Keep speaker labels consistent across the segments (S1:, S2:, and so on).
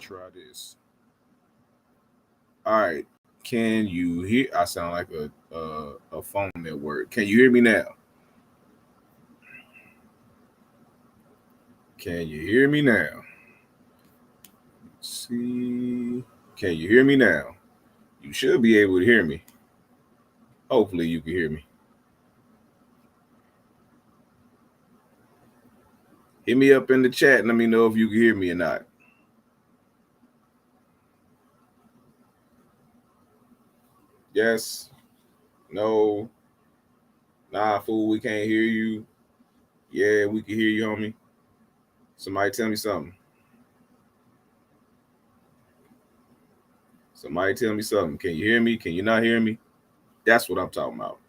S1: Try this. All right. Can you hear? I sound like a phone network. Can you hear me now? Can you hear me now? Let's see. Can you hear me now? You should be able to hear me. Hopefully, you can hear me. Hit me up in the chat and let me know if you can hear me or not. Yes. No. Nah, fool. We can't hear you. Yeah, we can hear you, homie. Somebody tell me something. Somebody tell me something. Can you hear me? Can you not hear me? That's what I'm talking about.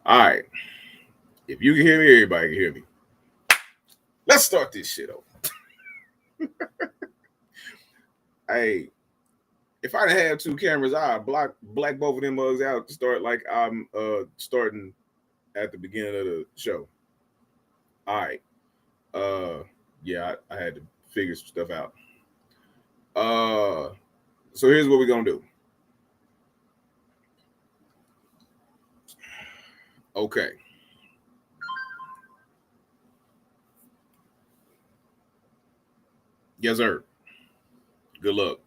S1: All right. If you can hear me, everybody can hear me. Let's start this shit over. Hey, if I didn't have two cameras, I'd black both of them mugs out to start like I'm starting at the beginning of the show. All right. Yeah, I had to figure some stuff out. So here's what we're gonna do. Okay. Yes, sir. Good luck.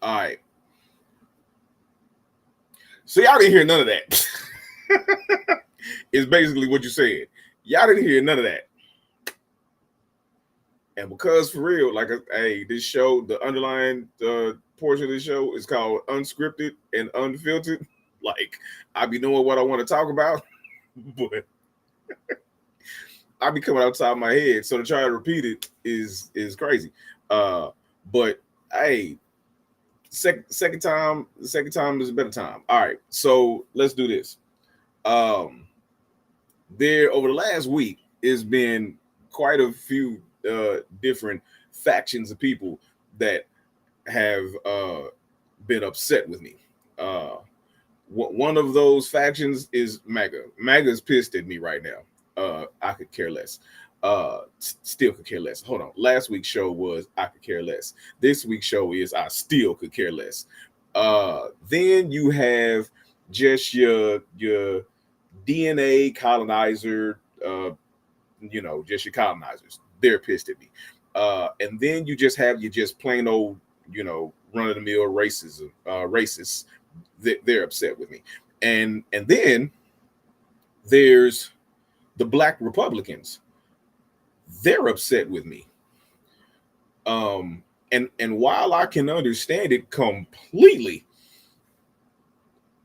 S1: All right. So y'all didn't hear none of that. It's basically what you said. Y'all didn't hear none of that. And because for real, like, hey, this show, the underlying portion of the show is called Unscripted and Unfiltered. Like, I be knowing what I want to talk about, but I be coming outside my head. So to try to repeat it is crazy. But hey, second time is a better time. All right, so let's do this. There over the last week has been quite a few different factions of people that have been upset with me. One of those factions is MAGA. MAGA's pissed at me right now. I could care less. Still could care less. Hold on. Last week's show was I could care less. This week's show is I still could care less. Then you have just your DNA colonizer, just your colonizers. They're pissed at me. And then you just have your just plain old, run of the mill racists. They're upset with me. And then there's the black Republicans. They're upset with me. And while I can understand it completely,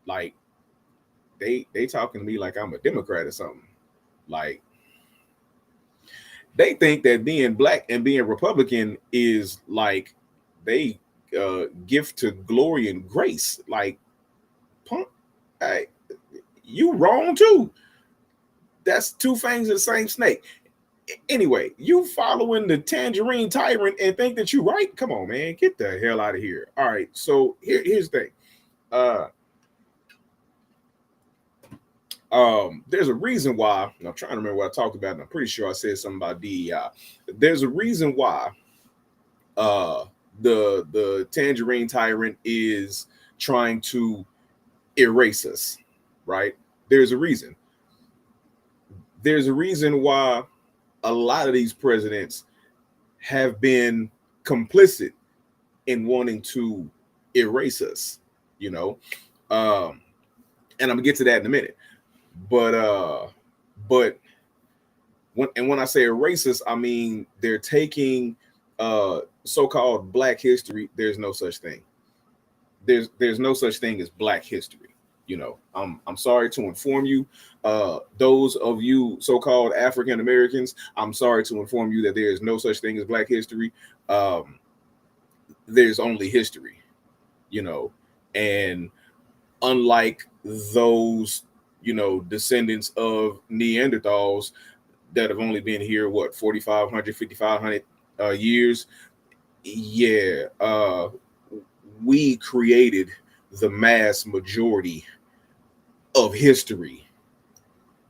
S1: like they talking to me like I'm a Democrat or something. Like they think that being black and being Republican is like they gift to glory and grace. Like, punk, hey, you wrong too. That's two fangs of the same snake. Anyway, you following the tangerine tyrant and think that you're right? Come on, man, get the hell out of here. All right, so here's the thing. There's a reason why. I'm trying to remember what I talked about, and I'm pretty sure I said something about DEI. There's a reason why the tangerine tyrant is trying to erase us, right? There's a reason. There's a reason why a lot of these presidents have been complicit in wanting to erase us, and I'm gonna get to that in a minute. But when I say erase us, I mean they're taking so-called Black history. There's no such thing. There's no such thing as Black history. I'm sorry to inform you, those of you so-called African Americans. I'm sorry to inform you that there is no such thing as Black history. There's only history, and unlike those, descendants of Neanderthals that have only been here, what, 4,500, 5,500 years. Yeah, we created the mass majority of history,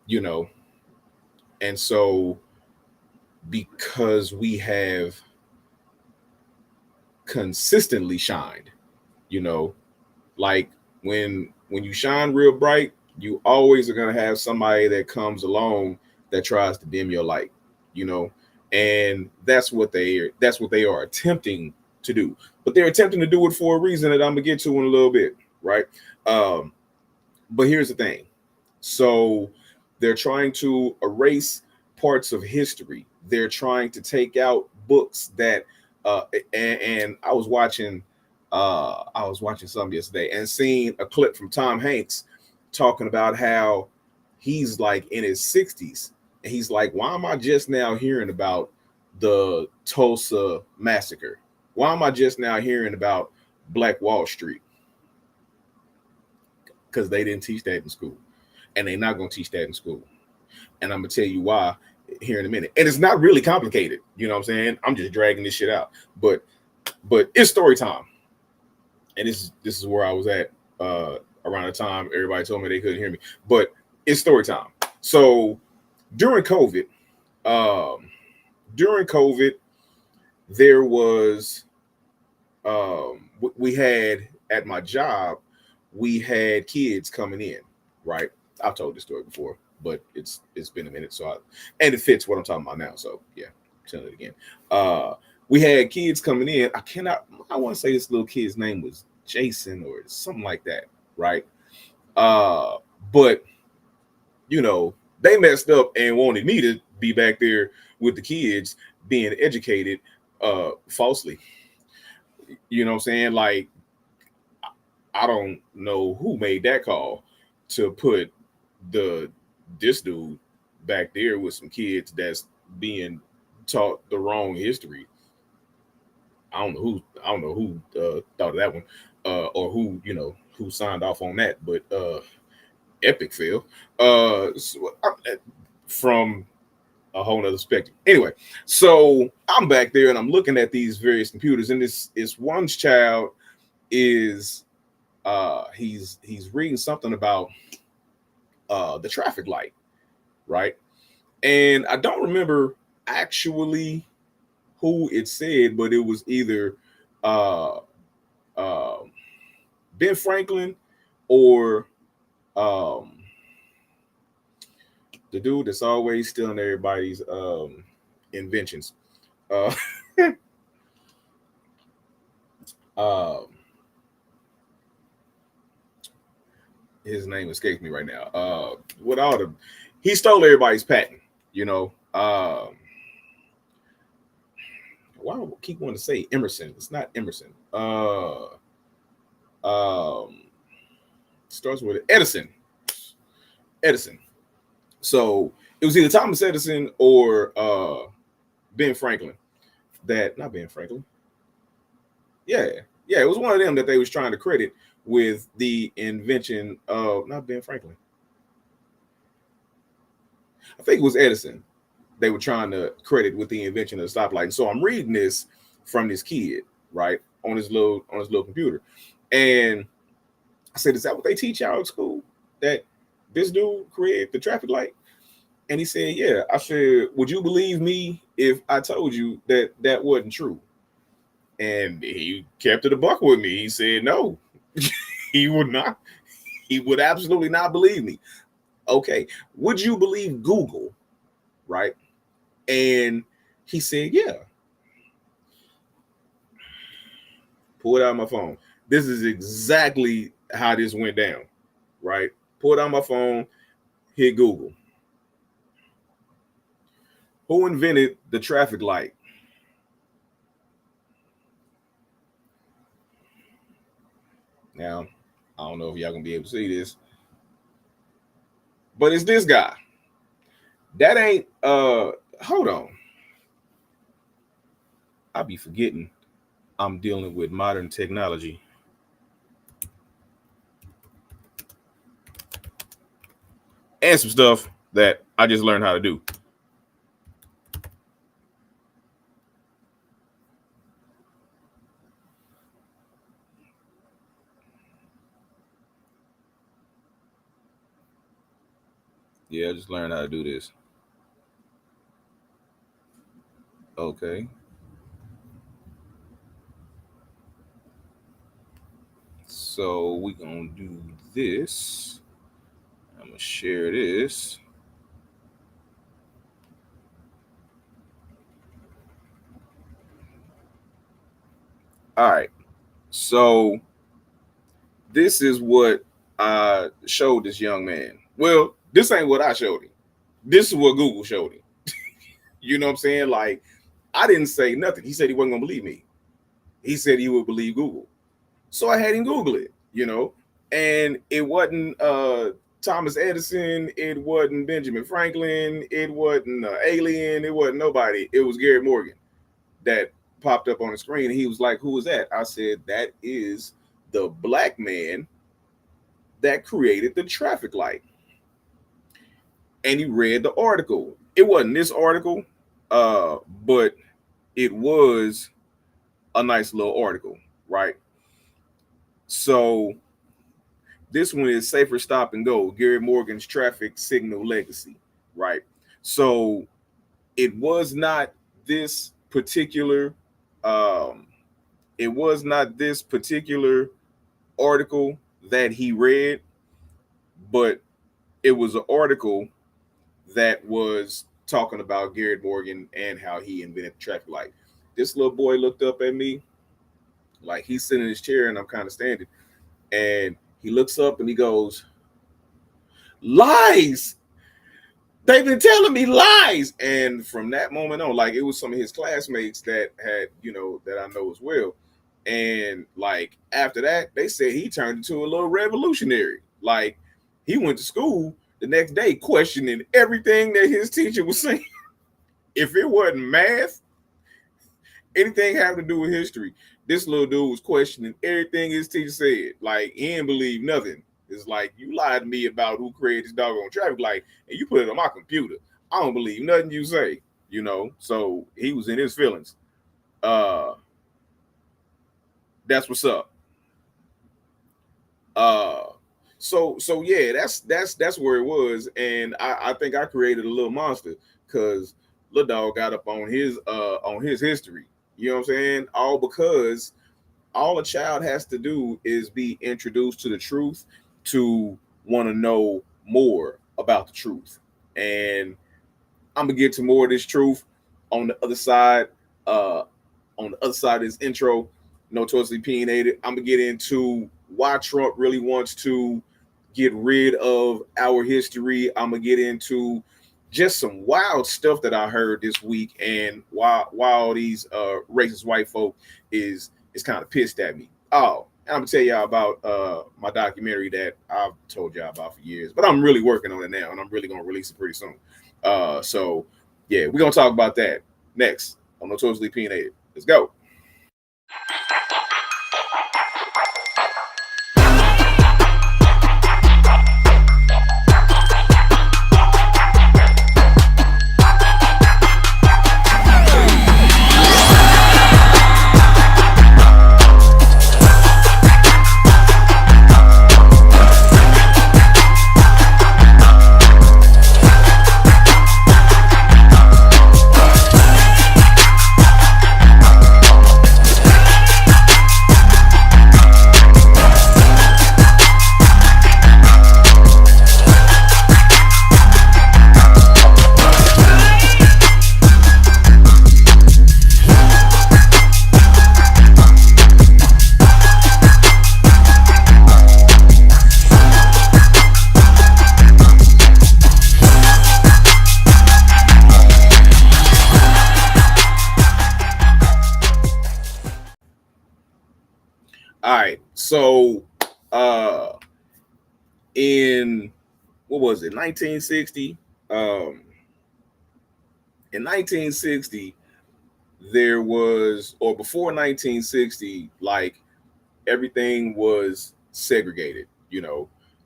S1: and so because we have consistently shined. You know, like when you shine real bright, you always are gonna have somebody that comes along that tries to dim your light. You know, and that's what they are attempting to do. But they're attempting to do it for a reason that I'm gonna get to in a little bit, right? Um, but here's the thing. So they're trying to erase parts of history. They're trying to take out books that and I was watching something yesterday and seeing a clip from Tom Hanks talking about how he's like in his 60s and he's like, why am I just now hearing about the Tulsa massacre? Why am I just now hearing about Black Wall Street? Because they didn't teach that in school. And they're not going to teach that in school. And I'm going to tell you why here in a minute. And it's not really complicated. You know what I'm saying? I'm just dragging this shit out. But it's story time. And this is where I was at around the time everybody told me they couldn't hear me. But it's story time. So during COVID, there was we had at my job, we had kids coming in, right? I've told this story before, but it's been a minute, and it fits what I'm talking about now. So yeah, tell it again. We had kids coming in. I want to say this little kid's name was Jason or something like that, right? But you know, they messed up and wanted me to be back there with the kids being educated falsely. You know what I'm saying? Like, I don't know who made that call to put this dude back there with some kids that's being taught the wrong history. I don't know who thought of that one, or who signed off on that, but epic fail. From a whole nother spectrum. Anyway, so I'm back there and I'm looking at these various computers, and this one's child is he's reading something about the traffic light, right? And I don't remember actually who it said, but it was either uh, uh, Ben Franklin or um, the dude that's always stealing everybody's inventions. Uh, um, his name escapes me right now. With all the he stole everybody's patent, you know. Why do I keep wanting to say Emerson? It's not Emerson. Um, Starts with Edison. Edison. So it was either Thomas Edison or Ben Franklin. That not Ben Franklin. Yeah, yeah, it was one of them that they was trying to credit with the invention of not Ben Franklin. I think it was Edison. They were trying to credit with the invention of the stoplight. And so I'm reading this from this kid, right, on his little computer, and I said, "Is that what they teach y'all at school? That this dude created the traffic light?" And he said, "Yeah." I said, "Would you believe me if I told you that that wasn't true?" And he kept it a buck with me. He said, "No, he would not. He would absolutely not believe me." Okay, would you believe Google? Right? And he said, "Yeah." Pull it out of my phone. This is exactly how this went down. Right? Pull it out of my phone. Hit Google. Who invented the traffic light? Now, I don't know if y'all gonna be able to see this, but it's this guy. That ain't hold on. I be forgetting I'm dealing with modern technology. And some stuff that I just learned how to do. Yeah, I just learned how to do this. Okay. So we gonna do this. I'm gonna share this. All right. So this is what I showed this young man. Well, this ain't what I showed him. This is what Google showed him. You know what I'm saying? Like, I didn't say nothing. He said he wasn't gonna believe me. He said he would believe Google. So I had him Google it, and it wasn't Thomas Edison, it wasn't Benjamin Franklin, it wasn't Alien, it wasn't nobody. It was Gary Morgan that popped up on the screen, and he was like, "Who is that?" I said, "That is the black man that created the traffic light." And he read the article. It wasn't this article, but it was a nice little article, right? So this one is Safer Stop and Go, Gary Morgan's traffic signal legacy, right? So it was not this particular um it was not this particular article that he read, but it was an article that was talking about Gary Morgan and how he invented the traffic light. This little boy looked up at me like he's sitting in his chair and I'm kind of standing, and he looks up and he goes, "Lies! They've been telling me lies." And from that moment on, like, it was some of his classmates that had, that I know as well. And like after that, they said he turned into a little revolutionary. Like, he went to school the next day questioning everything that his teacher was saying. If it wasn't math, anything having to do with history, this little dude was questioning everything his teacher said. Like, he didn't believe nothing. It's like, you lied to me about who created this doggone traffic light, and you put it on my computer. I don't believe nothing you say. So he was in his feelings. That's what's up. So yeah, that's where it was, and I think I created a little monster because little dog got up on his history. You know what I'm saying? All because all a child has to do is be introduced to the truth to want to know more about the truth. And I'm gonna get to more of this truth on the other side. On the other side of this intro, notoriously opinionated. I'm gonna get into why Trump really wants to get rid of our history. I'm gonna get into just some wild stuff that I heard this week, and why all these racist white folk is kind of pissed at me. Oh, I'm gonna tell y'all about my documentary that I've told y'all about for years, but I'm really working on it now, and I'm really gonna release it pretty soon. So yeah, we're gonna talk about that next on Notoriously Opinionated. Let's go. All right. So in what was it, 1960? In 1960, there was, or before 1960, like, everything was segregated.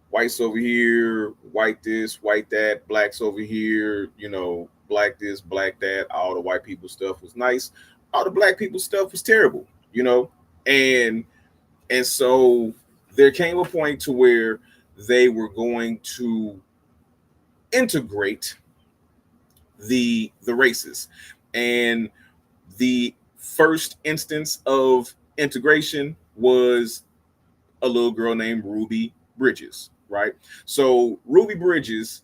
S1: Whites over here, white this, white that, blacks over here, black this, black that. All the white people stuff was nice. All the black people stuff was terrible. And And so there came a point to where they were going to integrate the races. And the first instance of integration was a little girl named Ruby Bridges, right? So Ruby Bridges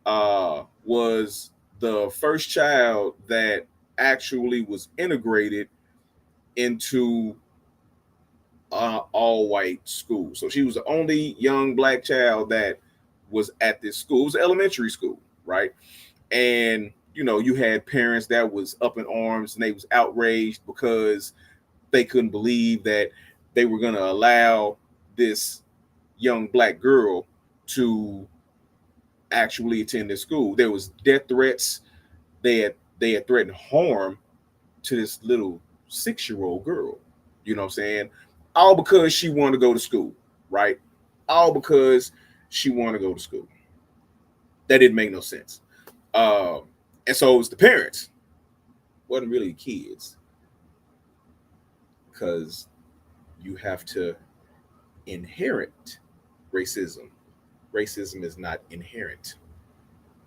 S1: was the first child that actually was integrated into all white school. So she was the only young black child that was at this school. It was elementary school, right? And you had parents that was up in arms and they was outraged because they couldn't believe that they were going to allow this young black girl to actually attend this school. There was death threats. They had threatened harm to this little 6-year-old girl. You know what I'm saying? All because she wanted to go to school, right? All because she wanted to go to school. That didn't make no sense. And so it was the parents. Wasn't really the kids. Because you have to inherit racism. Racism is not inherent.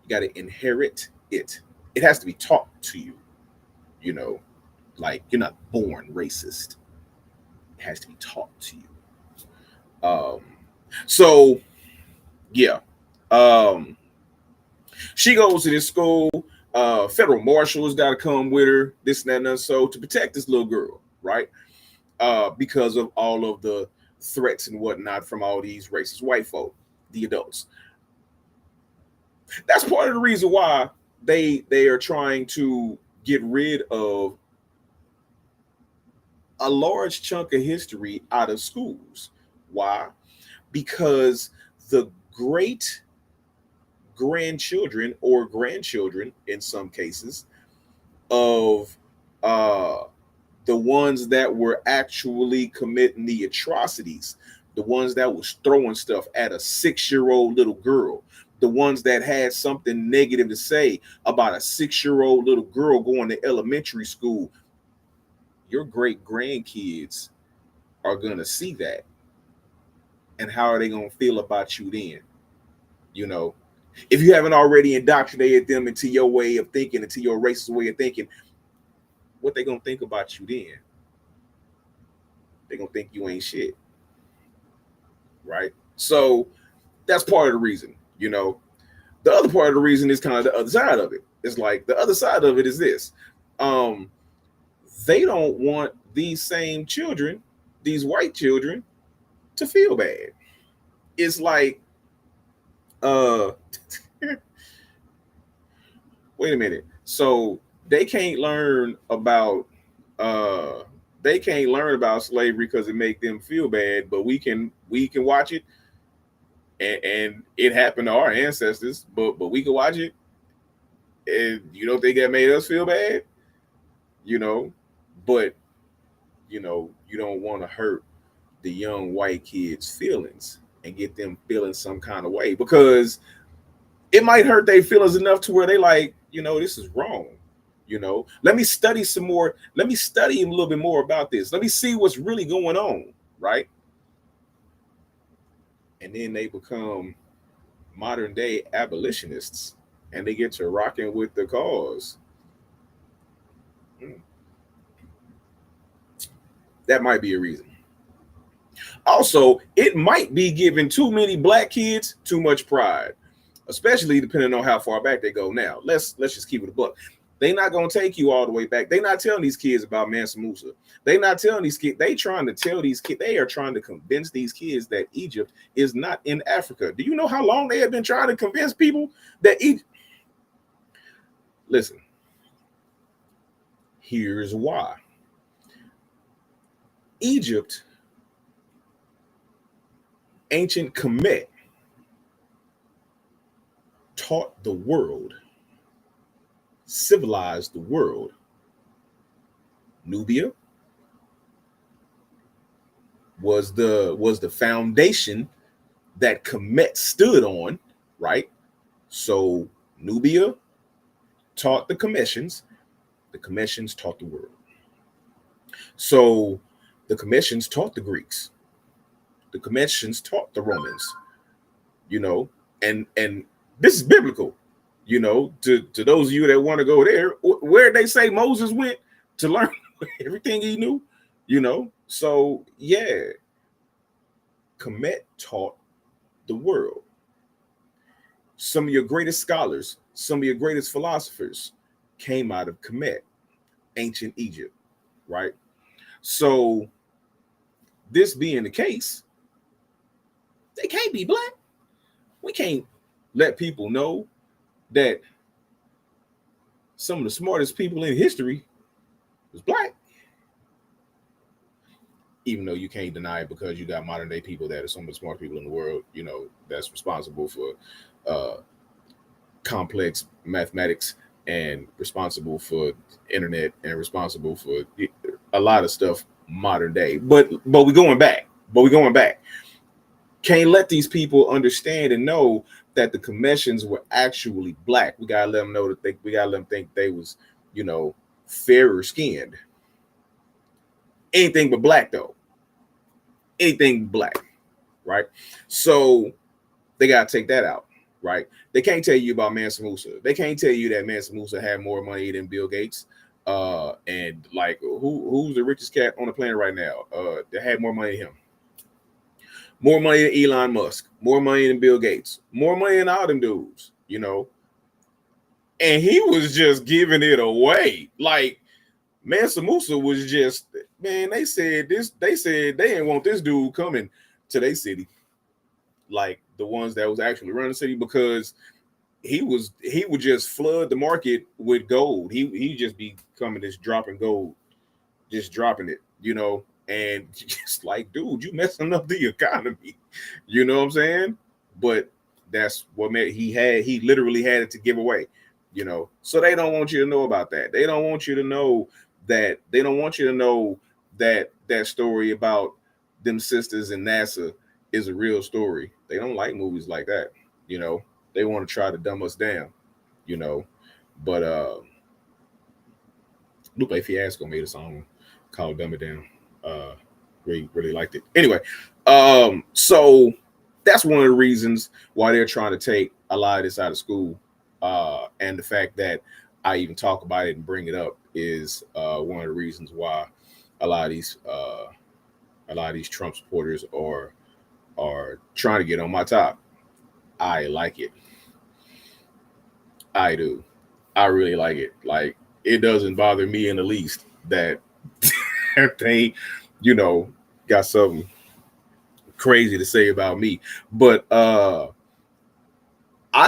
S1: You got to inherit it. It has to be taught to you. Like you're not born racist. It has to be taught to you. So yeah. She goes to this school. Federal marshals got to come with her, this and that and that, so to protect this little girl, right? Because of all of the threats and whatnot from all these racist white folk, the adults. That's part of the reason why they are trying to get rid of a large chunk of history out of schools. Why? Because the great grandchildren or grandchildren, in some cases, of the ones that were actually committing the atrocities, the ones that was throwing stuff at a 6-year-old little girl, the ones that had something negative to say about a 6-year-old little girl going to elementary school, your great grandkids are going to see that. And how are they going to feel about you then? If you haven't already indoctrinated them into your way of thinking, into your racist way of thinking, what they going to think about you then? They're going to think you ain't shit. Right? So that's part of the reason, The other part of the reason is kind of the other side of it. It's like the other side of it is this. They don't want these same children, these white children, to feel bad. It's like, wait a minute. So they can't learn about slavery because it make them feel bad, but we can watch it, and it happened to our ancestors, but we can watch it, and you don't think that made us feel bad, but you don't want to hurt the young white kids' feelings and get them feeling some kind of way, because it might hurt their feelings enough to where they like, this is wrong. Let me study some more. Let me study a little bit more about this. Let me see what's really going on, right? And then they become modern day abolitionists and they get to rocking with the cause. That might be a reason. Also, it might be giving too many black kids too much pride, especially depending on how far back they go. Now, let's just keep it a buck. They're not going to take you all the way back. They're not telling these kids about Mansa Musa. They're not telling these kids. They trying to tell these kids. They are trying to convince these kids that Egypt is not in Africa. Do you know how long they have been trying to convince people that Egypt? Listen, here's why. Egypt, ancient Kemet, taught the world, civilized the world. Nubia was the foundation that Kemet stood on, right? So Nubia taught the Cometians taught the world. So the Cometians taught the Greeks. The Cometians taught the Romans, and this is biblical, to those of you that want to go there, where they say Moses went to learn everything he knew, So yeah, Kemet taught the world. Some of your greatest scholars, some of your greatest philosophers came out of Kemet, ancient Egypt, right? So, this being the case, they can't be black. We can't let people know that some of the smartest people in history was black. Even though you can't deny it because you got modern day people that are some of the smartest people in the world, that's responsible for complex mathematics and responsible for internet and responsible for a lot of stuff modern day. But we're going back. Can't let these people understand and know that the Cometians were actually black. We gotta let them know that we gotta let them think they was, fairer skinned. Anything but black though. Anything black, right? So they gotta take that out, right? They can't tell you about Mansa Musa. They can't tell you that Mansa Musa had more money than Bill Gates. And like who's the richest cat on the planet right now? That had more money than him. More money than Elon Musk, more money than Bill Gates, more money than all them dudes, And he was just giving it away. Like Mansa Musa was just, man, they said they didn't want this dude coming to their city. Like the ones that was actually running the city, because he would just flood the market with gold. He just be coming, just dropping gold, just dropping it, and just like, dude, you messing up the economy. You know what I'm saying? But that's what he literally had it to give away, So they don't want you to know about that. They don't want you to know that that story about them sisters in NASA is a real story. They don't like movies like that, They want to try to dumb us down, But Lupe Fiasco made a song called "Dumb It Down." Really liked it. Anyway, so that's one of the reasons why they're trying to take a lot of this out of school. And the fact that I even talk about it and bring it up is one of the reasons why a lot of these Trump supporters are trying to get on my top. I like it. I do. I really like it. Like, it doesn't bother me in the least that they, got something crazy to say about me. But I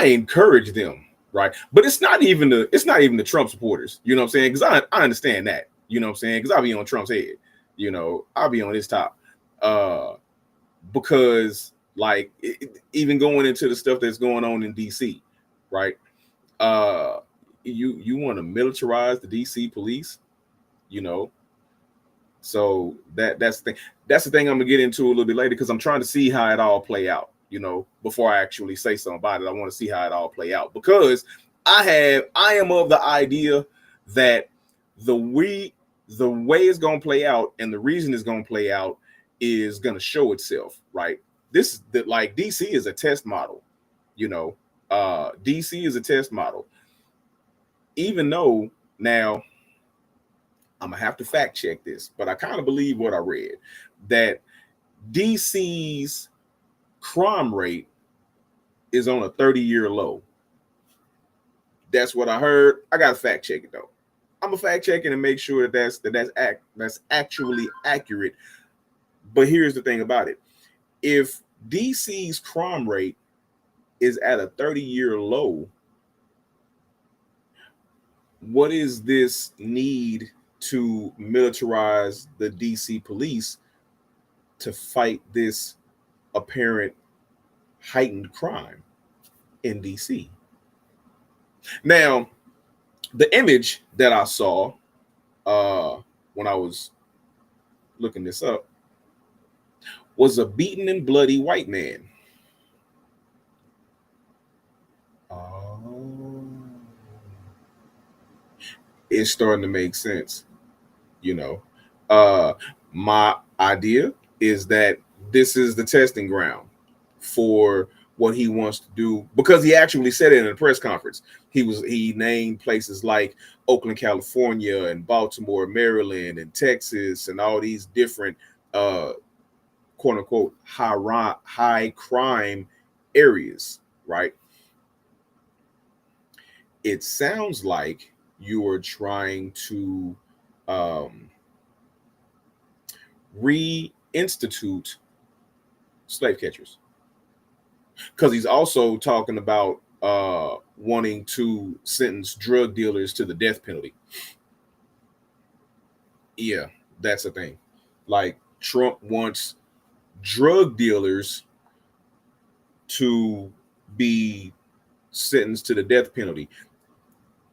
S1: encourage them, right? But it's not even the Trump supporters, you know what I'm saying? Because I understand that, you know what I'm saying? Because I'll be on Trump's head, I'll be on his top. Because like even going into the stuff that's going on in DC, right? You want to militarize the DC police, So that's the thing. That's the thing I'm gonna get into a little bit later, because I'm trying to see how it all play out, before I actually say something about it. I want to see how it all play out, because I am of the idea that the way it's gonna play out and the reason it's gonna play out is gonna show itself, right? Like DC is a test model, DC is a test model. Even though now I'm gonna have to fact check this, but I kind of believe what I read, that DC's crime rate is on a 30-year low. That's what I heard. I gotta fact check it though. I'm gonna fact check it and make sure that's actually accurate. But here's the thing about it: if DC's crime rate is at a 30-year low, what is this need to militarize the DC police to fight this apparent heightened crime in DC? Now, the image that I saw when I was looking this up was a beaten and bloody white man. It's starting to make sense. My idea is that this is the testing ground for what he wants to do, because he actually said it in a press conference. He named places like Oakland, California, and Baltimore, Maryland, and Texas, and all these different quote unquote high crime areas, right? It sounds like you are trying to um, reinstitute slave catchers, because he's also talking about wanting to sentence drug dealers to the death penalty. Yeah, that's the thing. Like Trump wants drug dealers to be sentenced to the death penalty.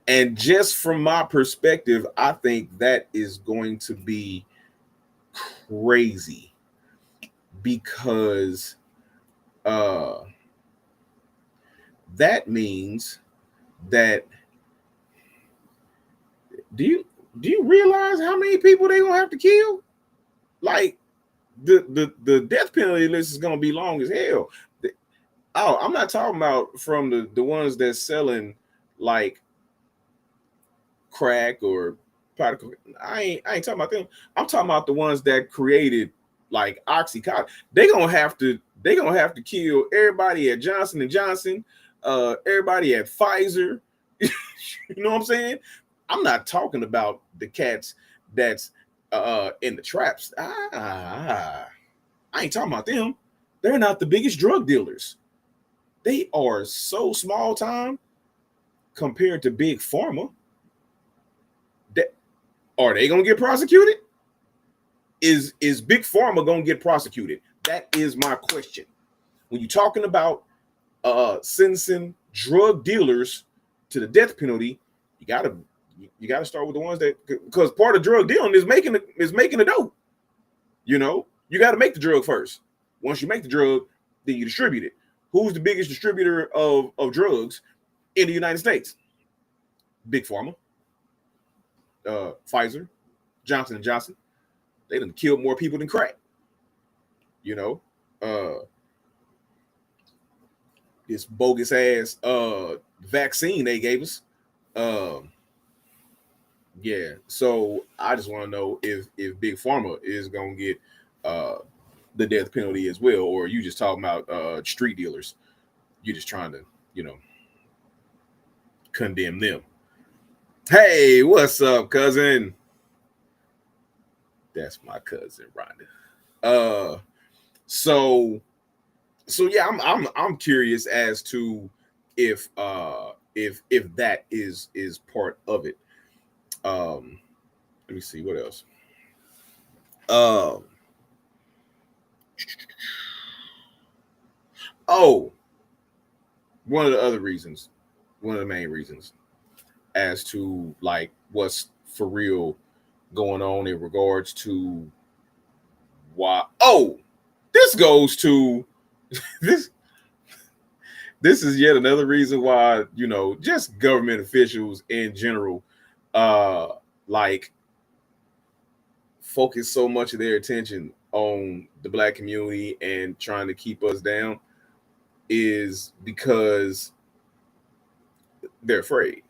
S1: And just from my perspective, I think that is going to be crazy because uh that means that do you do you realize how many people they gonna have to kill? Like the death penalty list is gonna be long as hell. Oh, I'm not talking about from the ones that's selling like crack or particle. I ain't talking about them. I'm talking about the ones that created like Oxycontin. They gonna have to kill everybody at Johnson and Johnson, everybody at Pfizer. You know what I'm saying? I'm not talking about the cats that's in the traps. I ain't talking about them. They're not the biggest drug dealers. They are so small time compared to big pharma. That are they gonna get prosecuted? Is big pharma gonna get prosecuted? That is my question. When you're talking about sentencing drug dealers to the death penalty, you gotta start with the ones that, because part of drug dealing is making the dope. You know, you got to make the drug first. Once you make the drug, then you distribute it. Who's the biggest distributor of drugs in the United States? Big Pharma, Pfizer, Johnson and Johnson. They done killed more people than crack. You know, this bogus ass vaccine they gave us. Yeah. So I just want to know if Big Pharma is gonna get the death penalty as well, or you just talking about street dealers. You're just trying to, condemn them. Hey, what's up, cousin? That's my cousin, Rhonda. Uh, so yeah, I'm curious as to if that is part of it. Let me see what else. Um, oh, one of the other reasons, one of the main reasons as to like what's for real going on in regards to why. Oh, this goes to this. This is yet another reason why just government officials in general, uh, like focus so much of their attention on the black community and trying to keep us down is because they're afraid.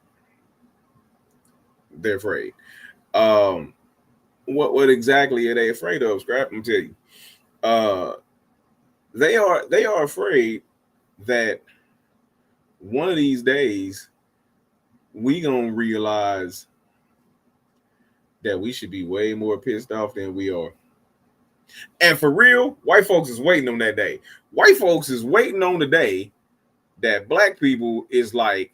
S1: They're afraid. Um, what exactly are they afraid of? Scrap. I'm tell you. Uh, they are afraid that one of these days we gonna realize that we should be way more pissed off than we are. And for real, white folks is waiting on that day. White folks is waiting on the day that black people is like,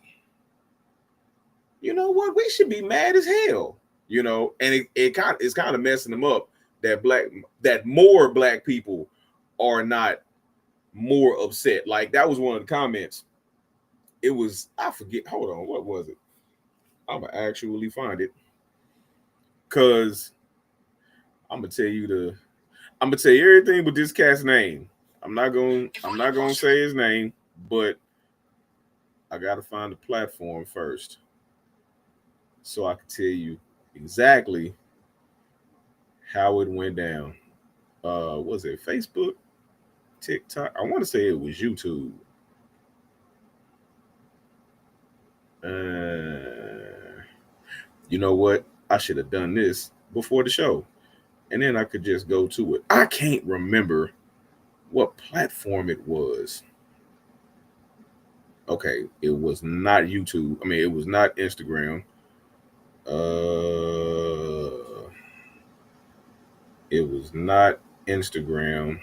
S1: you know what, we should be mad as hell. And it's kind of messing them up that more black people are not more upset. Like that was one of the comments. It was, I forget, hold on, what was it? I'm gonna actually find it. Cause I'm gonna tell you everything but this cat's name. I'm not gonna say his name, but I gotta find the platform first so I can tell you exactly how it went down. Was it Facebook, TikTok? I want to say it was YouTube. You know what? I should have done this before the show, and then I could just go to it. I can't remember what platform it was. Okay, it was not YouTube. I mean, it was not Instagram. Uh, it was not Instagram.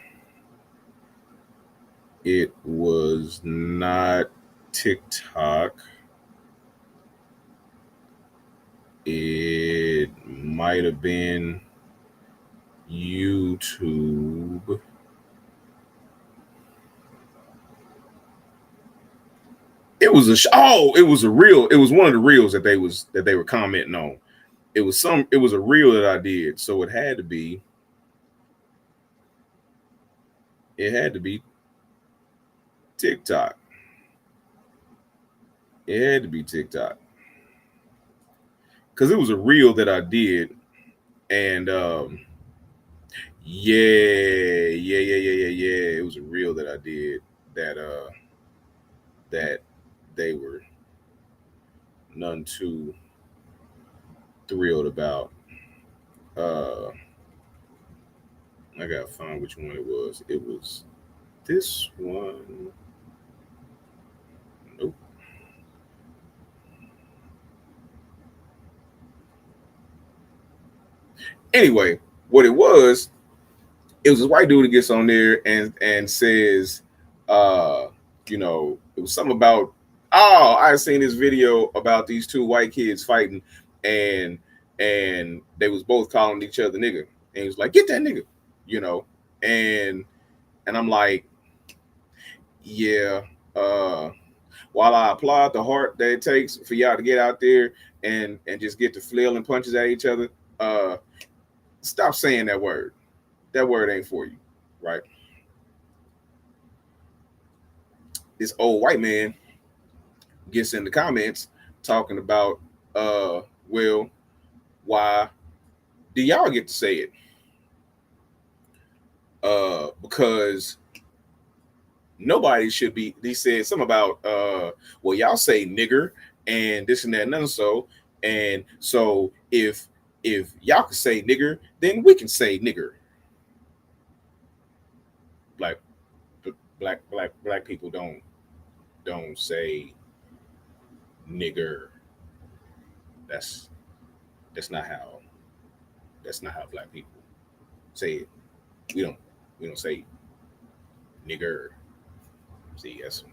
S1: It was not TikTok. It might have been YouTube. It was a reel. It was one of the reels that they were commenting on. It was a reel that I did. So it had to be TikTok. It had to be TikTok. Cuz it was a reel that I did and yeah. It was a reel that I did that that they were none too thrilled about. Uh I gotta find which one it was. It was this one. Nope. Anyway, what it was this white dude that gets on there and says, uh, it was something about, oh, I seen this video about these two white kids fighting, and they was both calling each other nigga, and he was like, get that nigga, you know, and I'm like, yeah, uh, while I applaud the heart that it takes for y'all to get out there and just get to flailing punches at each other, uh, stop saying that word. That word ain't for you, right? This old white man gets in the comments talking about, uh, well, why do y'all get to say it? Because nobody should be. He said something about, well, y'all say nigger and this and that and none so, and so if y'all can say nigger, then we can say nigger. Like black people don't say nigger. That's that's not how that's not how black people say it. We don't we don't say nigger. See, that's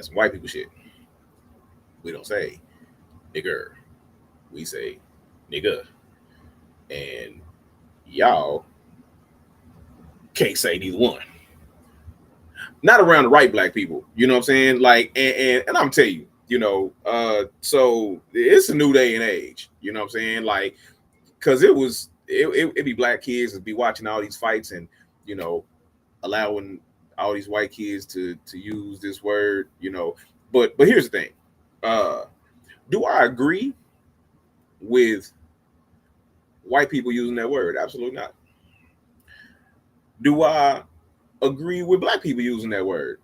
S1: some white people shit. We don't say nigger. We say nigga. And y'all can't say neither one. Not around the right black people. You know what I'm saying? Like, and I'm tell you, so it's a new day and age. You know what I'm saying? Like, because it be black kids that be watching all these fights and you know allowing all these white kids to use this word. But here's the thing. Uh, do I agree with white people using that word? Absolutely not. Do I agree with black people using that word?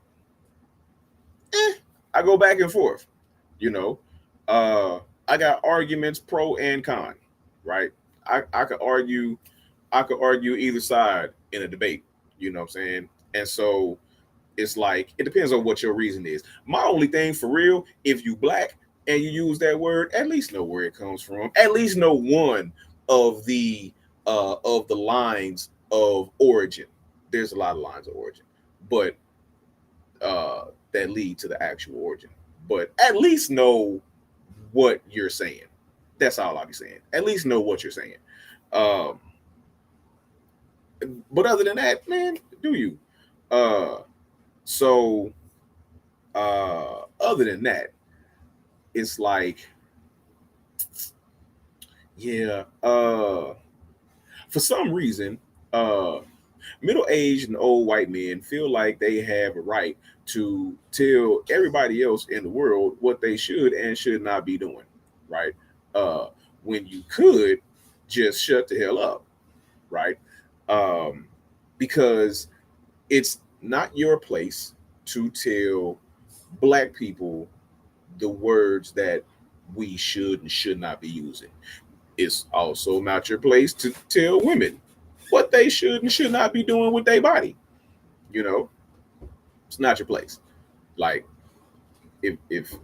S1: I go back and forth. You know, uh, I got arguments pro and con, right? I could argue, either side in a debate. You know what I'm saying? And so it's like it depends on what your reason is. My only thing for real, if you black and you use that word, at least know where it comes from. At least know one of the lines of origin. There's a lot of lines of origin, but that lead to the actual origin. But at least know what you're saying. That's all I'll be saying. At least know what you're saying. Um, but other than that, man, do you? Uh, so other than that, it's like, yeah. For some reason, uh, middle-aged and old white men feel like they have a right to tell everybody else in the world what they should and should not be doing, right? Uh, when you could just shut the hell up, right? Um, because it's not your place to tell black people the words that we should and should not be using. It's also not your place to tell women what they should and should not be doing with their body, You know, it's not your place. Like if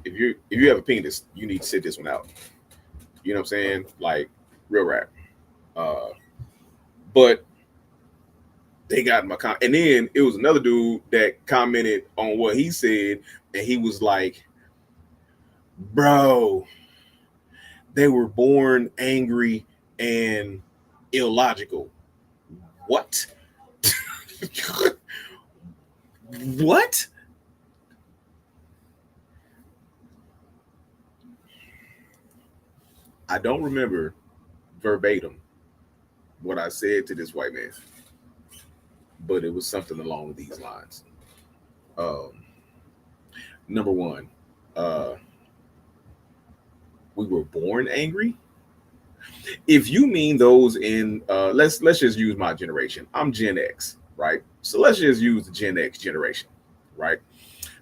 S1: you have a penis, you need to sit this one out. You know what I'm saying? Like real rap. Uh, but they got in my and then it was another dude that commented on what he said, and he was like, "Bro, they were born angry and illogical." What? What? I don't remember verbatim what I said to this white man, but it was something along these lines. Um, Number one, uh, we were born angry. If you mean those in let's just use my generation. I'm Gen X, right? So let's just use the Gen X generation, right?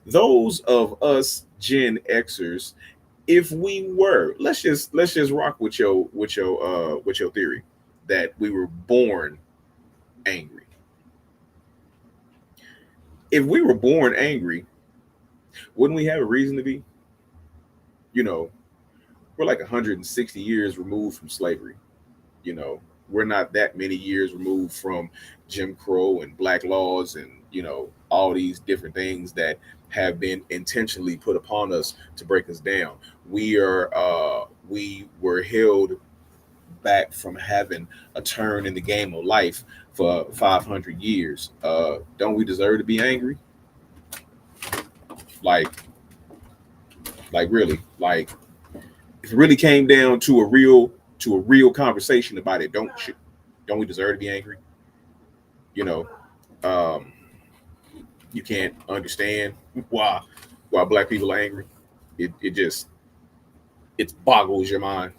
S1: Those of us Gen Xers, if we were, let's just rock with your theory that we were born angry. If we were born angry, wouldn't we have a reason to be? You know, we're like 160 years removed from slavery. You know, we're not that many years removed from Jim Crow and black laws and, all these different things that have been intentionally put upon us to break us down. We were held back from having a turn in the game of life for 500 years. Don't we deserve to be angry? Like, really, like if it really came down to a real conversation about it, don't we deserve to be angry? You know, um, you can't understand why black people are angry. It just it boggles your mind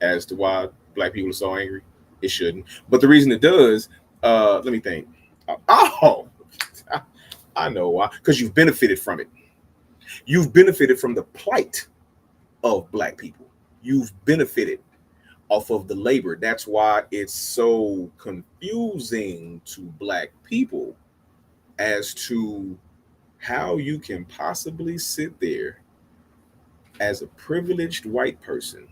S1: as to why black people are so angry. It shouldn't, but the reason it does, let me think. Oh, I know why. Because you've benefited from it. You've benefited from the plight of black people. You've benefited off of the labor. That's why it's so confusing to black people as to how you can possibly sit there as a privileged white person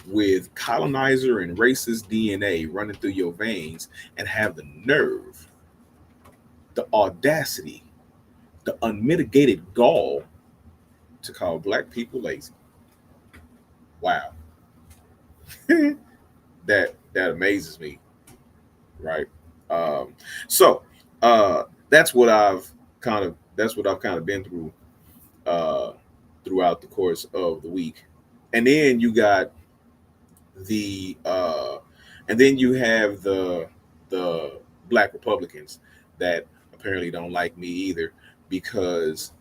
S1: with colonizer and racist DNA running through your veins and have the nerve, the audacity, the unmitigated gall to call black people lazy. Wow. That amazes me, right? Um, so that's what I've kind of been through uh, throughout the course of the week, and then you got the and then you have the black Republicans that apparently don't like me either because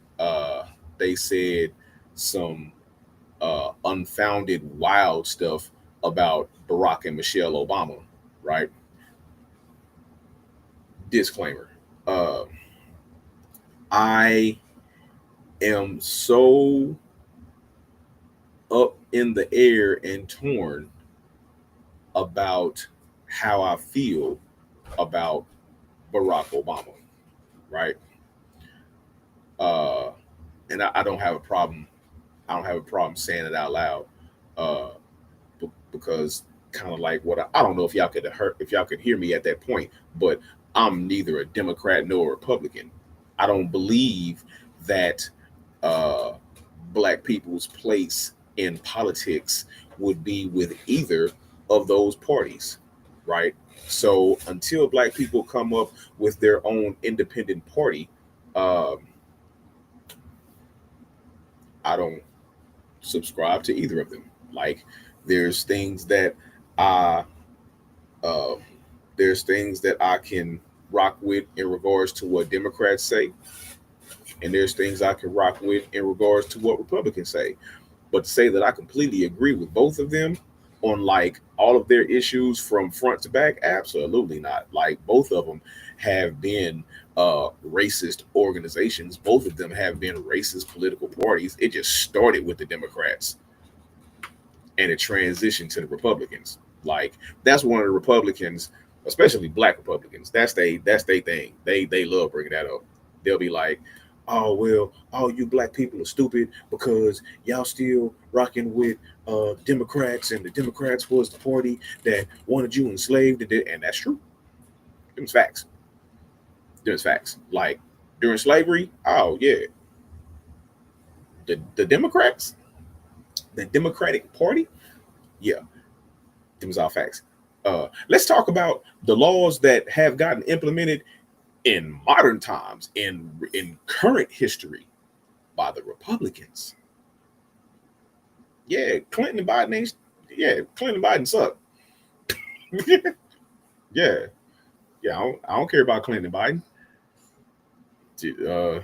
S1: they said some unfounded wild stuff about Barack and Michelle Obama, right? Disclaimer. Uh, I am so up in the air and torn about how I feel about Barack Obama, right? Uh, and I don't have a problem. I don't have a problem saying it out loud, uh, because kind of like what I don't know if y'all could hear me at that point, but I'm neither a Democrat nor a Republican. I don't believe that uh, black people's place in politics would be with either of those parties, right? So until black people come up with their own independent party, um, I don't subscribe to either of them. Like there's things that I uh, there's things that I can rock with in regards to what Democrats say, and there's things I can rock with in regards to what Republicans say. But to say that I completely agree with both of them on like all of their issues from front to back, absolutely not. Like both of them have been racist organizations. Both of them have been racist political parties. It just started with the Democrats and it transitioned to the Republicans. Like that's one of the Republicans. especially black Republicans. That's they thing. They love bringing that up. They'll be like, "Oh well, all you black people are stupid because y'all still rocking with Democrats, and the Democrats was the party that wanted you enslaved." And that's true. It was facts. It was facts. Like during slavery, oh yeah, the Democrats, the Democratic Party, yeah, it was all facts. Let's talk about the laws that have gotten implemented in modern times, in current history, by the Republicans. Yeah, Clinton and Biden ain't. Yeah, Clinton and Biden suck. Yeah, yeah. I don't care about Clinton and Biden. Uh,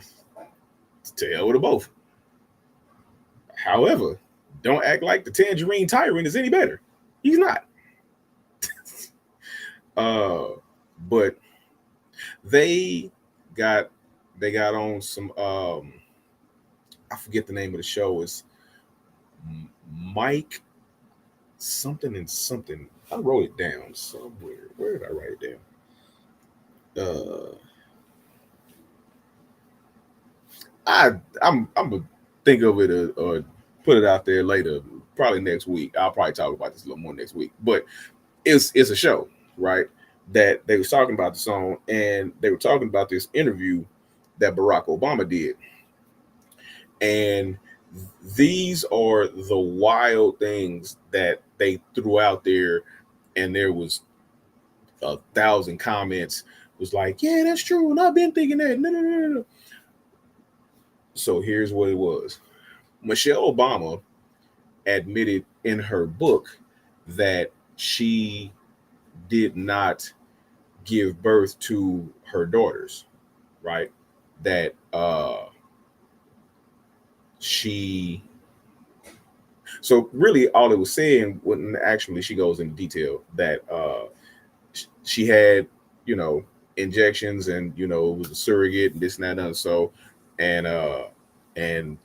S1: to hell with them both. However, don't act like the Tangerine Tyrant is any better. He's not. Uh, but they got they got on some. I forget the name of the show. It's Mike something and something. I wrote it down somewhere. Where did I write it down? I'm gonna think of it or put it out there later. Probably next week. I'll probably talk about this a little more next week. But it's a show, right? That they was talking about the song, and they were talking about this interview that Barack Obama did, and these are the wild things that they threw out there, and there was 1,000 comments was like, yeah, that's true, and I've been thinking that. No, no, no, no. So here's what it was. Michelle Obama admitted in her book that she did not give birth to her daughters, right? That she so really all it was saying when actually she goes into detail that she had, you know, injections and it was a surrogate and this and that and other. So and and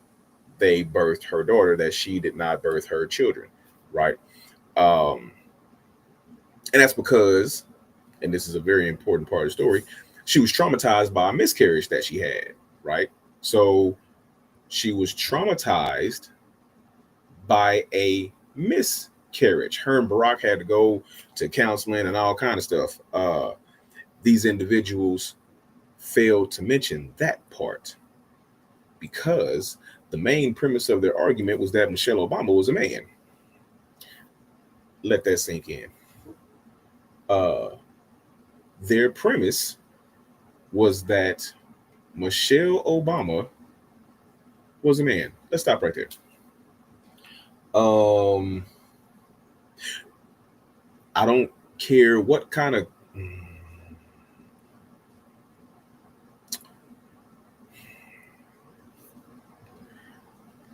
S1: they birthed her daughter, that she did not birth her children, right? Um and that's because, and this is a very important part of the story, she was traumatized by a miscarriage that she had, right? So she was traumatized by a miscarriage. Her and Barack had to go to counseling and all kind of stuff. These individuals failed to mention that part because the main premise of their argument was that Michelle Obama was a man. Let that sink in. Uh, their premise was that Michelle Obama was a man. Let's stop right there. Um, I don't care what kind of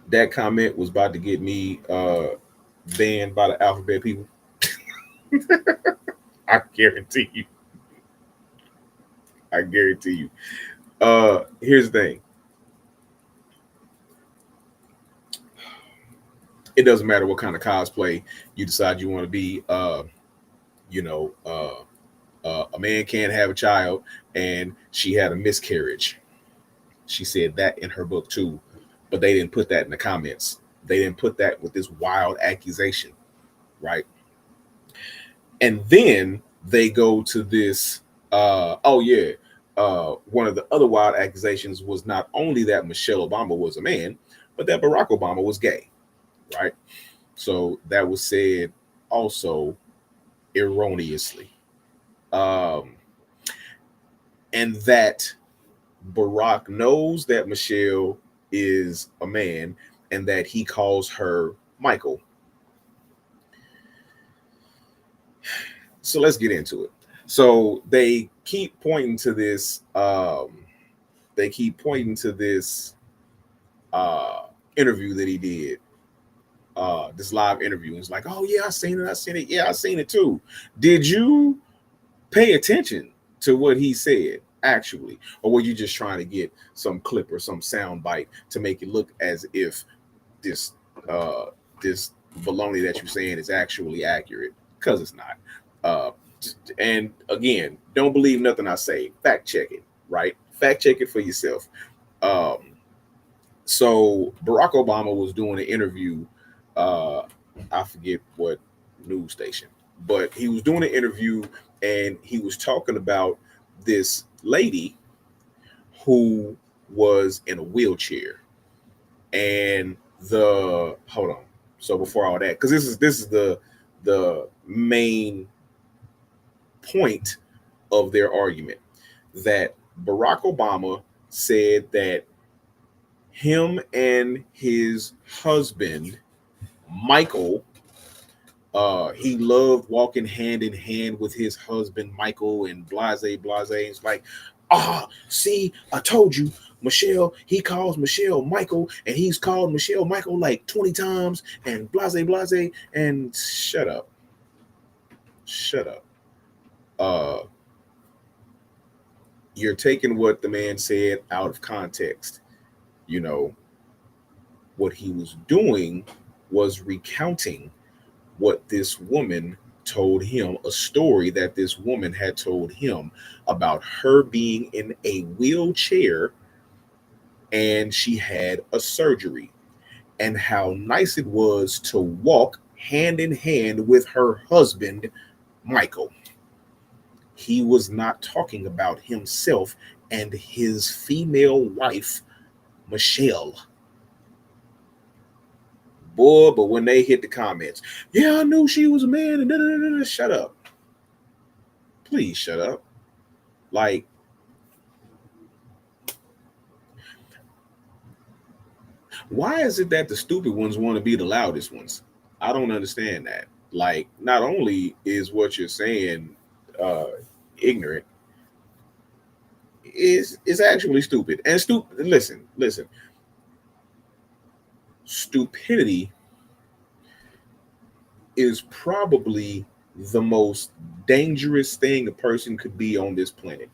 S1: that comment was about to get me banned by the alphabet people. I guarantee you. I guarantee you. Here's the thing. It doesn't matter what kind of cosplay you decide you want to be. You know, a man can't have a child, and she had a miscarriage. She said that in her book too, but they didn't put that in the comments. They didn't put that with this wild accusation, right? And then they go to this. Oh yeah, one of the other wild accusations was not only that Michelle Obama was a man, but that Barack Obama was gay, right? So that was said also erroneously. Um, and that Barack knows that Michelle is a man and that he calls her Michael. So let's get into it. So they keep pointing to this. They keep pointing to this interview that he did. This live interview. It's like, oh yeah, I seen it. I seen it. Yeah, I seen it too. Did you pay attention to what he said actually, or were you just trying to get some clip or some sound bite to make it look as if this uh, this baloney that you're saying is actually accurate? Because it's not. And again, don't believe nothing I say. Fact check it, right? Fact check it for yourself. Um, so Barack Obama was doing an interview. Uh, I forget what news station, but he was doing an interview and he was talking about this lady who was in a wheelchair. And the hold on. So before all that, because this is the main point of their argument, that Barack Obama said that him and his husband Michael, he loved walking hand in hand with his husband Michael, and blase blase. It's like, see, I told you, Michelle. He calls Michelle Michael, and he's called Michelle Michael like 20 times, and blase blase. And shut up, shut up. Uh, you're taking what the man said out of context. You know, what he was doing was recounting what this woman told him, a story that this woman had told him about her being in a wheelchair and she had a surgery, and how nice it was to walk hand in hand with her husband, Michael. He was not talking about himself and his female wife, Michelle. Boy, but when they hit the comments, yeah, I knew she was a man, and da, da, da, da, shut up. Please shut up. Like, why is it that the stupid ones want to be the loudest ones? I don't understand that. Like, not only is what you're saying uh ignorant, is actually stupid. And stupid, listen, stupidity is probably the most dangerous thing a person could be on this planet.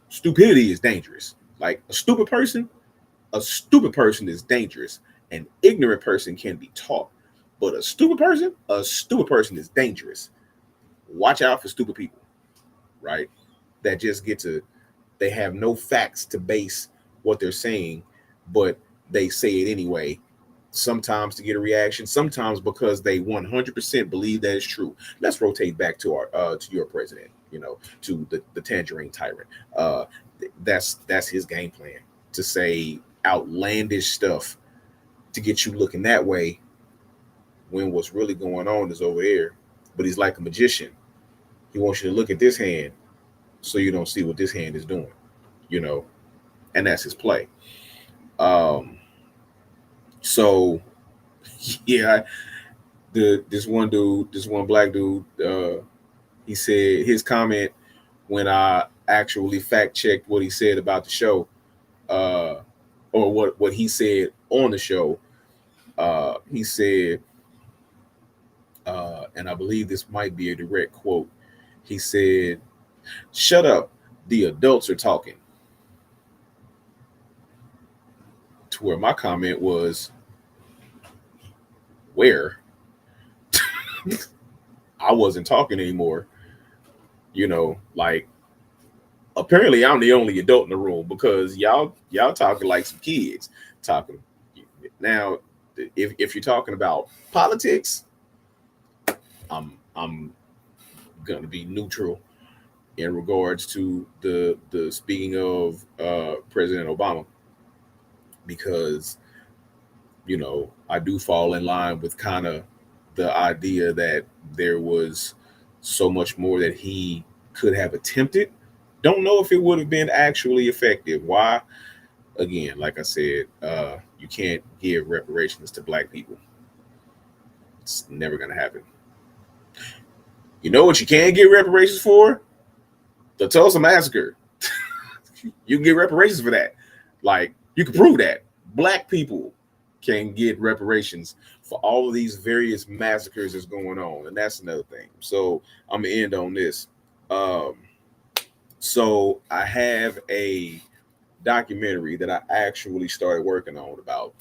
S1: Stupidity is dangerous. Like, a stupid person is dangerous. An ignorant person can be taught, but a stupid person is dangerous. Watch out for stupid people, right? That just get to, they have no facts to base what they're saying, but they say it anyway. Sometimes to get a reaction, sometimes because they 100% believe that it's true. Let's rotate back to our to your president, to the tangerine tyrant. That's his game plan, to say outlandish stuff to get you looking that way when what's really going on is over there. But he's like a magician. He wants you to look at this hand so you don't see what this hand is doing, you know, and that's his play. Um, so yeah, this one black dude, he said his comment when I actually fact checked what he said about the show, uh, or what he said on the show. He said, and I believe this might be a direct quote. He said, "Shut up, the adults are talking." To where my comment was, "Where?" I wasn't talking anymore. Like, apparently I'm the only adult in the room because y'all talking like some kids talking. Now, if you're talking about politics, I'm gonna be neutral in regards to the speaking of President Obama, because I do fall in line with kind of the idea that there was so much more that he could have attempted. Don't know if it would have been actually effective. Why? Again, like I said, you can't give reparations to black people. It's never gonna happen. You know what you can get reparations for? The Tulsa massacre. You can get reparations for that. Like, you can prove that black people can get reparations for all of these various massacres that's going on, and that's another thing. So I'm gonna end on this. Um, so I have a documentary that I actually started working on about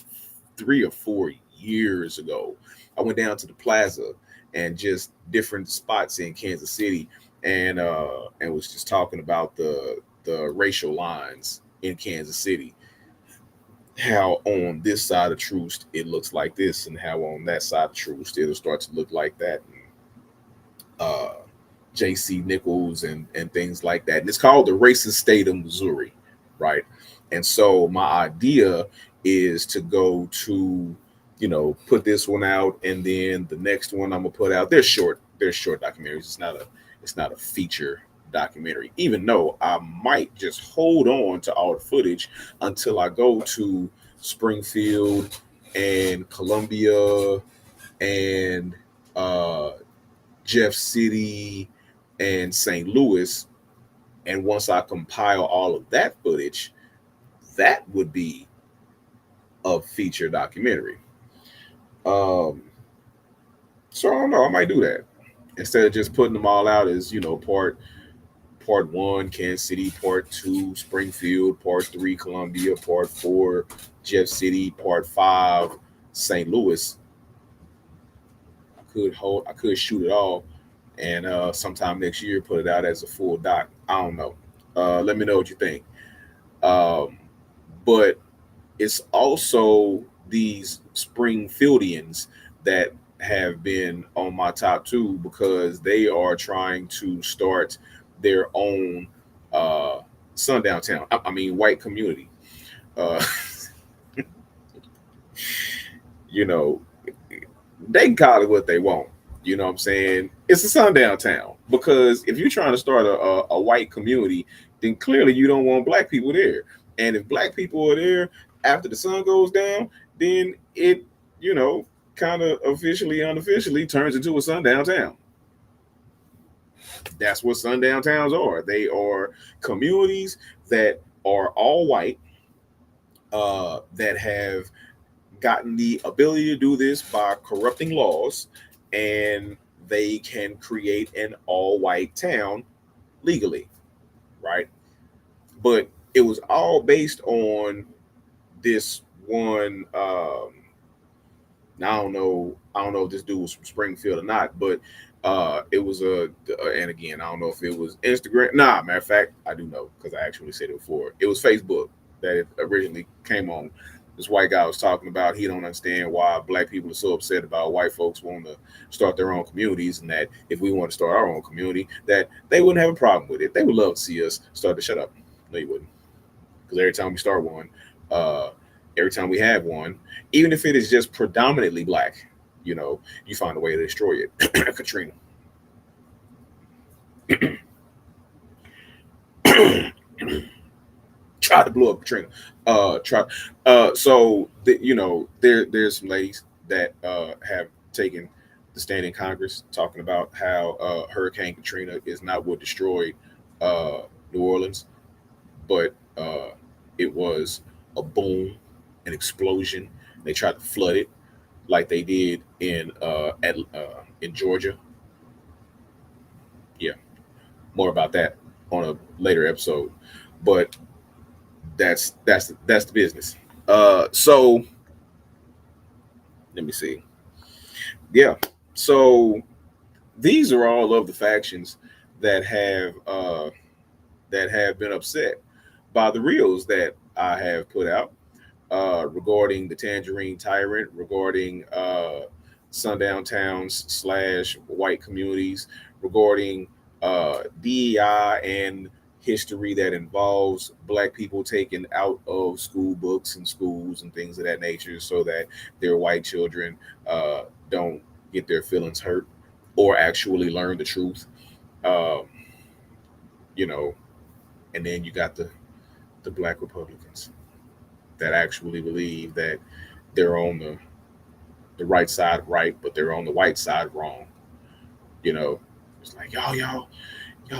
S1: 3 or 4 years ago. I went down to the plaza and just different spots in Kansas City, and was just talking about the racial lines in Kansas City, how on this side of Troost it looks like this, and how on that side of Troost it'll start to look like that. And, uh, J.C. Nichols and things like that. And it's called the racist state of Missouri, right? And so my idea is to go to, put this one out, and then the next one I'm gonna put out. They're short documentaries. It's not a feature documentary. Even though I might just hold on to all the footage until I go to Springfield and Columbia and uh Jeff City and St. Louis. And once I compile all of that footage, that would be a feature documentary. Um, so I don't know. I might do that instead of just putting them all out as part one, Kansas City, part two, Springfield, part three, Columbia, part four, Jeff City, part five, St. Louis. I could shoot it all, and sometime next year put it out as a full doc. I don't know. Let me know what you think. Um, but it's also these Springfieldians that have been on my top two because they are trying to start their own uh, sundown town. I mean, white community. Uh, you know, they can call it what they want. You know what I'm saying? It's a sundown town because if you're trying to start a white community, then clearly you don't want black people there. And if black people are there after the sun goes down, then it, you know, kind of officially, unofficially turns into a sundown town. That's what sundown towns are. They are communities that are all white, that have gotten the ability to do this by corrupting laws, and they can create an all white town legally, right? But it was all based on this one. I don't know if this dude was from Springfield or not, but it was and again, I don't know if it was Instagram. Nah, matter of fact, I do know because I actually said it before. It was Facebook that it originally came on. This white guy was talking about he don't understand why black people are so upset about white folks wanting to start their own communities, and that if we want to start our own community, that they wouldn't have a problem with it. They would love to see us start to shut up. No, you wouldn't, because every time we start one, uh, every time we have one, even if it is just predominantly black, you find a way to destroy it. Katrina. Try to blow up Katrina. Try. There's some ladies that have taken the stand in Congress talking about how Hurricane Katrina is not what destroyed New Orleans, but it was a boom, an explosion. They tried to flood it like they did in Georgia. Yeah, more about that on a later episode. But that's the business. So let me see. Yeah. So these are all of the factions that have been upset by the reels that I have put out regarding the Tangerine Tyrant, regarding sundown towns slash white communities, regarding DEI and history that involves black people taken out of school books and schools and things of that nature so that their white children don't get their feelings hurt or actually learn the truth. Um, you know, and then you got the black Republicans that actually believe that they're on the right side right, but they're on the white side wrong. You know, it's like y'all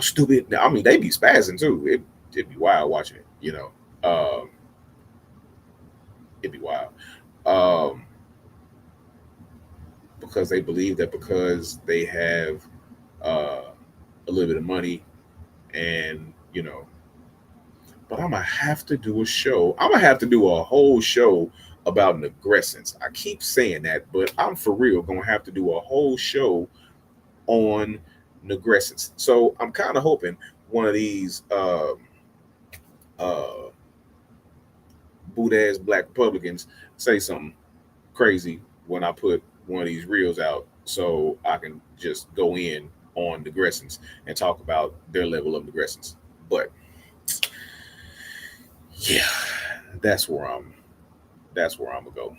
S1: stupid. I mean, they be spazzing too. It'd be wild watching it. It'd be wild because they believe that because they have uh, a little bit of money and but I'm gonna have to do a show. I'm gonna have to do a whole show about Negrescence. I keep saying that, but I'm for real gonna have to do a whole show on Negrescence. So I'm kind of hoping one of these uh, boot ass black Republicans say something crazy when I put one of these reels out, so I can just go in on Negrescence and talk about their level of Negrescence. But yeah, that's where I'm. That's where I'm gonna go.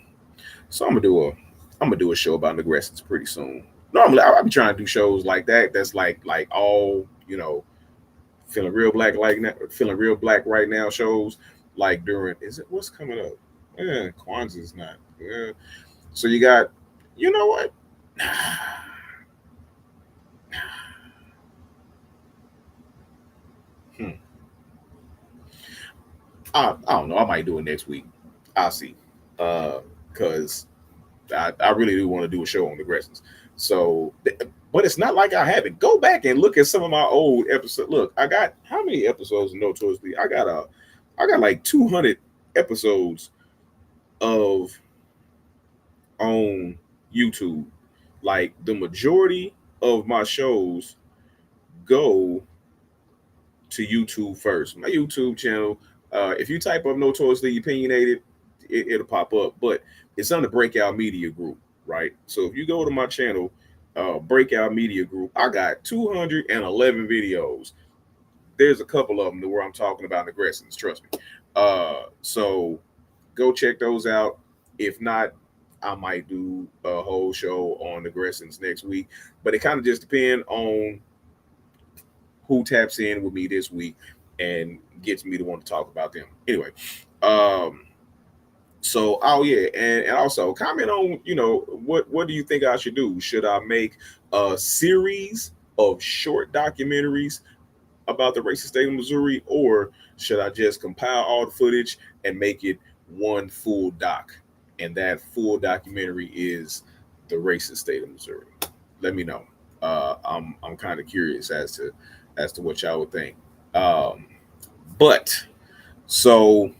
S1: So I'm gonna do a show about Negrescence pretty soon. Normally, I'll be trying to do shows like that. That's like all feeling real black like now, feeling real black right now shows like during is it what's coming up? Yeah, Kwanzaa's not. Yeah. So you got, you know what? Hmm. I don't know. I might do it next week. I'll see. Because I really do want to do a show on Negrescence. So, but it's not like I haven't. Go back and look at some of my old episodes. Look, I got how many episodes of Notoriously? I got like 200 episodes of on YouTube. Like the majority of my shows go to YouTube first. My YouTube channel. If you type up Notoriously Opinionated, it'll pop up. But it's on the Breakout Media Group, right? So if you go to my channel, Breakout Media Group, I got 211 videos. There's a couple of them where I'm talking about Negrescence, trust me. So go check those out. If not, I might do a whole show on Negrescence next week. But it kind of just depends on who taps in with me this week and gets me to want to talk about them. Anyway, um, so oh yeah, and also comment on what do you think I should do? Should I make a series of short documentaries about the racist state of Missouri, or should I just compile all the footage and make it one full doc? And that full documentary is the racist state of Missouri. Let me know. I'm kind of curious as to what y'all would think. Um, but so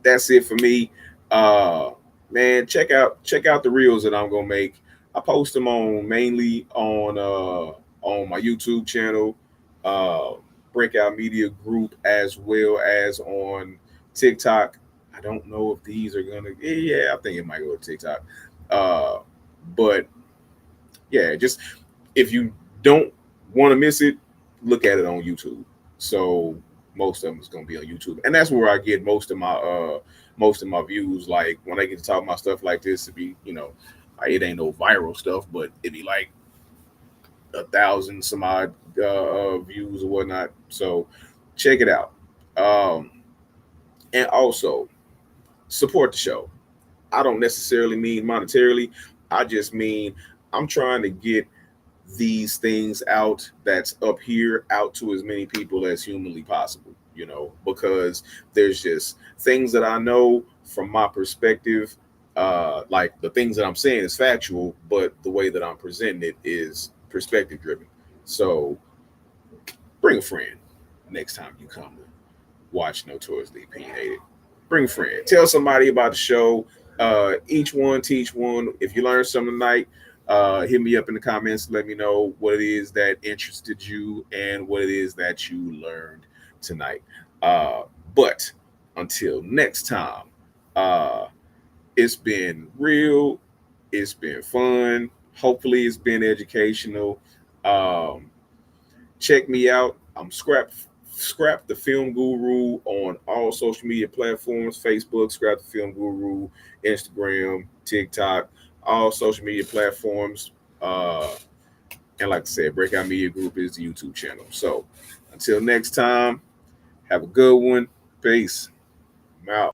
S1: that's it for me. Uh, Man, check out the reels that I'm gonna make. I post them on mainly on my YouTube channel, uh, Breakout Media Group, as well as on TikTok. I don't know if these are gonna. Yeah, I think it might go to TikTok. Uh, but yeah, just if you don't want to miss it, look at it on YouTube. So most of them is gonna be on YouTube, and that's where I get most of my views. Like when I get to talk about stuff like this, it be it ain't no viral stuff, but it'd be like 1,000 some odd views or whatnot. So check it out, and also support the show. I don't necessarily mean monetarily. I just mean I'm trying to get these things out that's up here out to as many people as humanly possible, because there's just things that I know from my perspective. Like the things that I'm saying is factual, but the way that I'm presenting it is perspective driven. So bring a friend next time you come to watch Notoriously Opinionated. Bring a friend. Tell somebody about the show. Each one teach one. If you learned something tonight, hit me up in the comments. Let me know what it is that interested you and what it is that you learned tonight. But until next time, uh, it's been real. It's been fun. Hopefully, it's been educational. Um, Check me out. I'm Scrap the Film Guru on all social media platforms: Facebook, Scrap the Film Guru, Instagram, TikTok, all social media platforms. And like I said, Breakout Media Group is the YouTube channel. So until next time, have a good one. Peace. I'm out.